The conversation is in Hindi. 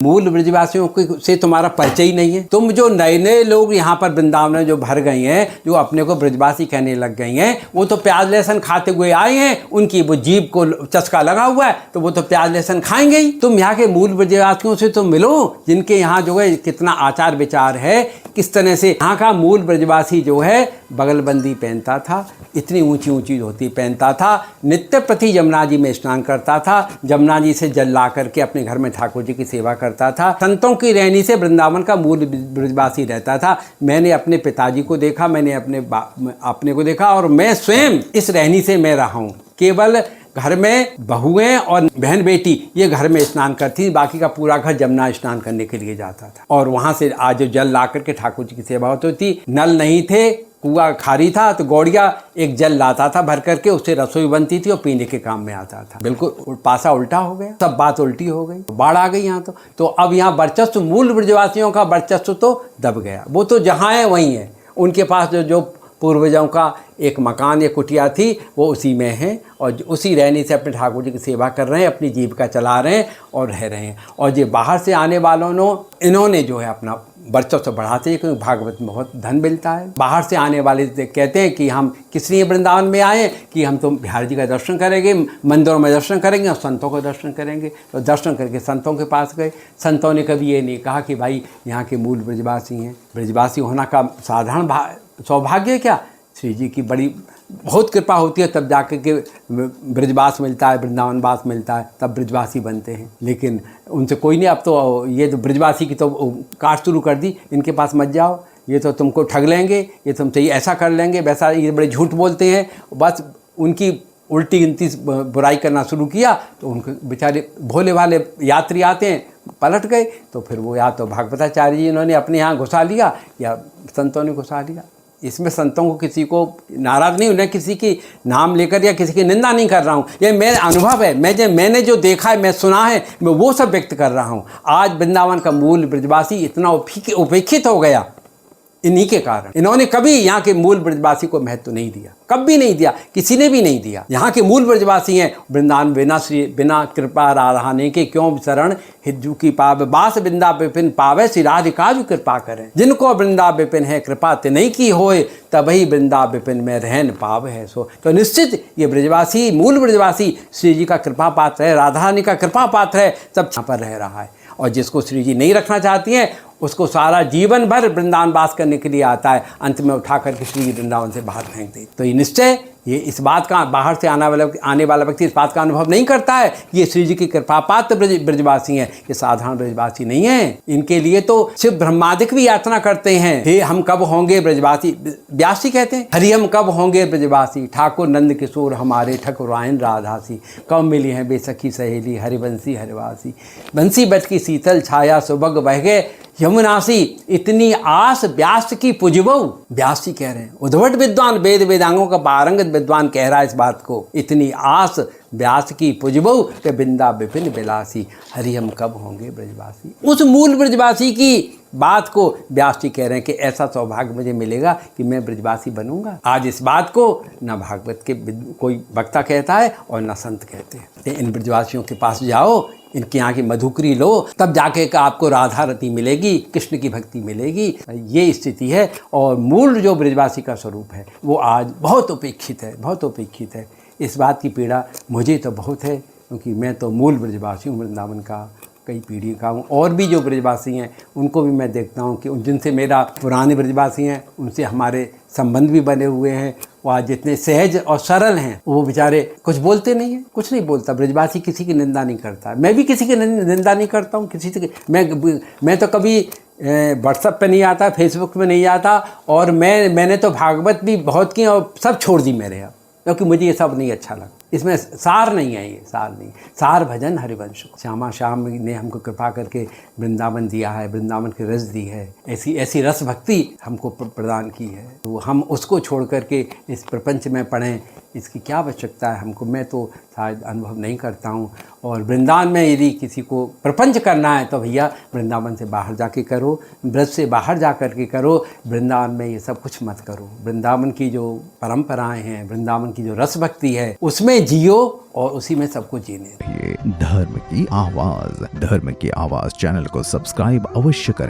मूल ब्रजवासियों से तुम्हारा परिचय ही नहीं है। तुम जो नए नए लोग यहाँ पर वृंदावन में जो भर गए हैं, जो अपने को ब्रजवासी कहने लग गई हैं, वो तो प्याज लहसुन खाते हुए आए हैं। उनकी वो जीभ को चस्का लगा हुआ है तो वो तो प्याज लहसुन खाएंगे ही। तुम यहाँ के मूल ब्रजवासियों से तो मिलो, जिनके यहाँ जो है कितना आचार विचार है, किस तरह से यहाँ का मूल ब्रजवासी जो है बगलबंदी पहनता था, इतनी ऊंची ऊंची धोती पहनता था, नित्य प्रति यमुना जी में स्नान करता था, यमुना जी से जल ला करके अपने घर में ठाकुर जी की सेवा करता था। संतों की रहनी से वृंदावन का मूल ब्रजवासी रहता था। मैंने अपने पिताजी को देखा, मैंने अपने को देखा और मैं स्वयं इस रहनी से मैं रहा हूँ। केवल घर में बहुएं और बहन बेटी ये घर में स्नान करती थी, बाकी का पूरा घर यमुना स्नान करने के लिए जाता था और वहाँ से आज जल ला करके ठाकुर जी की सेवा होती थी। नल नहीं थे, कुआं खारी था तो गौड़िया एक जल लाता था भर करके, उससे रसोई बनती थी और पीने के काम में आता था। बिल्कुल पासा उल्टा हो गया, सब बात उल्टी हो गई, बाढ़ आ गई यहाँ तो अब यहाँ वर्चस्व मूल ब्रजवासियों का वर्चस्व तो दब गया। वो तो जहाँ है वहीं है, उनके पास जो पूर्वजों का एक मकान या कुटिया थी वो उसी में है और उसी रहने से अपने ठाकुर जी की सेवा कर रहे हैं, अपनी जीविका चला रहे हैं और रह रहे हैं। और ये बाहर से आने वालों ने इन्होंने जो है अपना वर्चस्व बढ़ाते हैं, क्योंकि भागवत में बहुत धन मिलता है। बाहर से आने वाले कहते हैं कि हम किस लिए वृंदावन में आए, कि हम तो बिहार जी का दर्शन करेंगे, मंदिरों में दर्शन करेंगे और संतों का दर्शन करेंगे। तो दर्शन करके संतों के पास गए। संतों ने कभी ये नहीं कहा कि भाई यहाँ के मूल ब्रजवासी हैं। ब्रजवासी होना का साधारण सौभाग्य है क्या? श्री जी की बड़ी बहुत कृपा होती है, तब जाकर के ब्रजवास मिलता है, वृंदावन वास मिलता है, तब ब्रजवासी बनते हैं। लेकिन उनसे कोई नहीं। अब तो ये तो ब्रजवासी की तो काट शुरू कर दी, इनके पास मत जाओ, ये तो तुमको ठग लेंगे, ये तुमसे ऐसा कर लेंगे वैसा, ये बड़े झूठ बोलते हैं। बस उनकी उल्टी गिनती बुराई करना शुरू किया तो उनके बेचारे भोले भाले यात्री आते हैं, पलट गए। तो फिर वो या तो भागवताचार्य जी इन्होंने अपने यहाँ घुसा लिया या संतों ने घुसा लिया। इसमें संतों को किसी को नाराज़ नहीं, उन्हें किसी की नाम लेकर या किसी की निंदा नहीं कर रहा हूँ। ये मेरा अनुभव है, मैंने जो देखा है, मैं सुना है, मैं वो सब व्यक्त कर रहा हूँ। आज वृंदावन का मूल ब्रजवासी इतना उपेक्षित हो गया इन्हीं के कारण। इन्होंने कभी यहाँ के मूल ब्रजवासी को महत्व नहीं दिया, कभी नहीं दिया, किसी ने भी नहीं दिया। यहाँ के मूल ब्रजवासी हैं वृंदावन बिना कृपा राधाने के क्यों शरण हिज्जू की पावे, बास वृंदा विपिन पावे श्री राधिका जो कृपा करें। जिनको वृंदा विपिन है कृपा ते नहीं की होए, तभी वृंदा विपिन में रहन पाव है सो। तो निश्चित ये ब्रजवासी मूल ब्रजवासी श्री जी का कृपा पात्र है, राधा रानी का कृपा पात्र है, सब यहाँ पर रह रहा है। और जिसको श्री जी नहीं रखना चाहती हैं उसको सारा जीवन भर वृंदावन वास करने के लिए आता है, अंत में उठा करके श्री वृंदावन से बाहर फेंक दे। तो ये निश्चय ये इस बात का बाहर से आने वाला व्यक्ति इस बात का अनुभव नहीं करता है कि ये श्री जी की कृपा पात्र ब्रजवासी हैं, ये साधारण ब्रजवासी नहीं हैं। इनके लिए तो शिव ब्रह्मादिक भी याचना करते हैं, हे हम कब होंगे ब्रजवासी। व्यास जी कहते हैं, हरि हम कब होंगे ब्रजवासी, ठाकुर नंद किशोर हमारे ठकुराइन राधासी, कब मिली हैं बेसखी सहेली हरिवंशी हरिवासी, बंसी बच की शीतल छाया सुबग बह गए यमुनासी, इतनी आस व्यास की पुजबऊ। व्यास जी कह रहे हैं, उद्भट विद्वान वेद वेदांगों का पारंगत विद्वान कह रहा है इस बात को, इतनी आस व्यास की पुजबऊ के बिंदा विपिन बिलासी, हरि हम कब होंगे ब्रजवासी। उस मूल ब्रजवासी की बात को व्यास जी कह रहे हैं कि ऐसा सौभाग्य मुझे मिलेगा कि मैं ब्रजवासी बनूंगा। आज इस बात को न भागवत के कोई वक्ता कहता है और न संत कहते हैं। इन ब्रजवासियों के पास जाओ, इनके यहाँ की मधुकरी लो, तब जाके का आपको राधा रति मिलेगी, कृष्ण की भक्ति मिलेगी। ये स्थिति है। और मूल जो ब्रजवासी का स्वरूप है वो आज बहुत उपेक्षित है, बहुत उपेक्षित है। इस बात की पीड़ा मुझे तो बहुत है, क्योंकि मैं तो मूल ब्रजवासी हूँ, वृंदावन का कई पीढ़ी का हूँ। और भी जो ब्रजवासी हैं उनको भी मैं देखता हूँ कि जिनसे मेरा पुराने ब्रजवासी हैं उनसे हमारे संबंध भी बने हुए हैं। वो आज जितने सहज और सरल हैं, वो बेचारे कुछ बोलते नहीं हैं, कुछ नहीं बोलता। ब्रजवासी किसी की निंदा नहीं करता, मैं भी किसी की निंदा नहीं करता हूँ। किसी से मैं तो कभी व्हाट्सएप पे नहीं आता, फेसबुक में नहीं आता, और मैंने तो भागवत भी बहुत की और सब छोड़ दी मेरे अब, क्योंकि मुझे ये सब नहीं अच्छा लगा। इसमें सार नहीं है, ये सार नहीं। सार भजन हरिवंश। श्यामा श्याम ने हमको कृपा करके वृंदावन दिया है, वृंदावन की रस दी है, ऐसी रस भक्ति हमको प्रदान की है। तो हम उसको छोड़ करके इस प्रपंच में पढ़ें, इसकी क्या आवश्यकता है हमको? मैं तो शायद अनुभव नहीं करता हूँ। और वृंदावन में यदि किसी को प्रपंच करना है तो भैया वृंदावन से बाहर जाके करो, ब्रज से बाहर जा कर के करो। वृंदावन में ये सब कुछ मत करो। वृंदावन की जो परंपराएं हैं, वृंदावन की जो रस भक्ति है, उसमें में जियो और उसी में सबको जीने दो। धर्म की आवाज चैनल को सब्सक्राइब अवश्य करें।